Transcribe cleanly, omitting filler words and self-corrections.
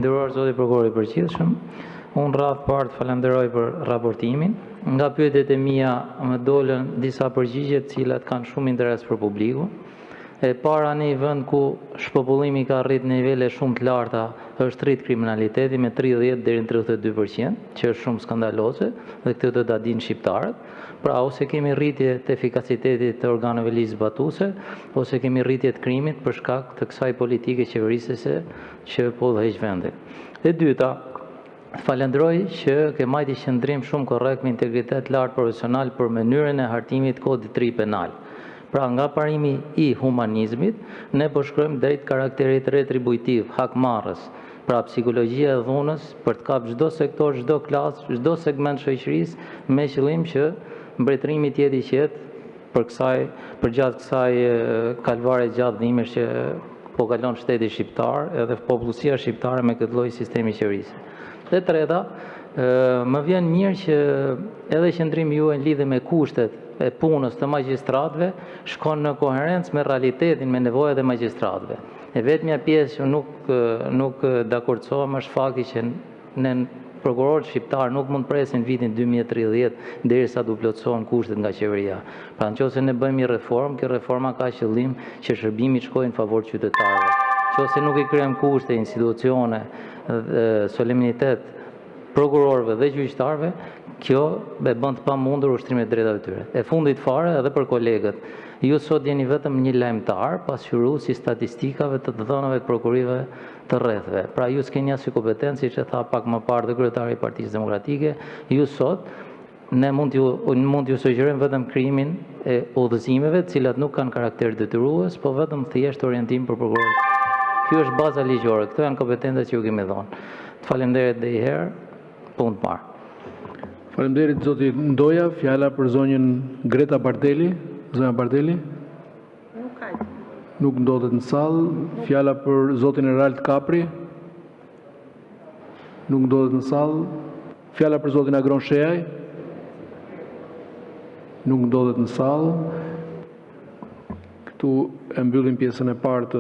Nderuar zoti prokuror i përgjithshëm, unë radh parë falenderoj për raportimin. Nga pyetjet e mia më dolën disa përgjigje të cilat kanë shumë interes për publikun. E para, në një vend ku shpopullimi ka arrit nivele shumë të larta, është rrit kriminaliteti me 30 deri në 32%, që është shumë skandaloze dhe këtë do ta dinë shqiptarët. Pra, ose kemi rritje të efikasitetit të organeve ligjzbatuese, ose kemi rritje të krimit për shkak të kësaj politike qeverisëse që po udhëheq vendi. E dyta, falenderoj që ke majti qëndrim shumë korrekt me integritet lartë profesional për mënyrën e hartimit kodit 3 penal. Pra, nga parimi i humanizmit, ne po shkojmë drejt karakterit retributiv, hakmarrës. Pra, psikologjia e dhunës për të kapë çdo sektor, çdo klasë, çdo segment shoqërisë me qëllim që mbretërimi të jetë i qetë për gjatë kësaj kalvare gjatë dhimbjesh që po kalon shteti shqiptar edhe popullsia shqiptare me këtë lloj sistemi qeverisë. Dhe treta, më vjen mirë që edhe qëndrimi juaj në lidhje me kushtet e punës të magjistratëve shkon në koherencë me realitetin, me nevojat e magjistratëve. E vetmja pjesë që nuk dakordsohem është fakti që ne prokurorët shqiptarë nuk mund presin vitin 2030 derisa të plotësohen kushtet nga qeveria. Pra, nëse ne bëjmë një reformë, kjo reforma ka qëllim që shërbimi të shkojë në favor qytetarëve. Nëse nuk i krijojmë kushte, institucione, solemnitet prokurorëve dhe gjyqtarëve, kjo e bën të pamundur ushtrimin e drejtave të tyre. E fundit fare edhe për kolegët, ju sot jeni vetëm një lajmtar pasqyrues i statistikave të dhënave të prokurorive të rrethve. Pra, ju s'keni asnjë kompetencë, siç e tha pak më parë dhe kryetari i Partisë Demokratike, ju sot ne mund t'ju sugjerojmë vetëm krijimin e udhëzimeve, të cilat nuk kanë karakter detyrues, po vetëm thjesht orientim për prokurorët. Ky është baza ligjore, këto janë kompetencat që ju kemi dhënë. Të falenderoj edhe një herë, punë të marrë. Faleminderit zoti Ndoja, fjala për zonjën Greta Bardeli. Zonja Bardeli. Nuk ndodhet në sallë. Fjala për zotin Erald Kapri. Nuk ndodhet në sallë. Fjala për zotin Agron Sheaj. Nuk ndodhet në sallë. Këtu e mbyllim pjesën e parë të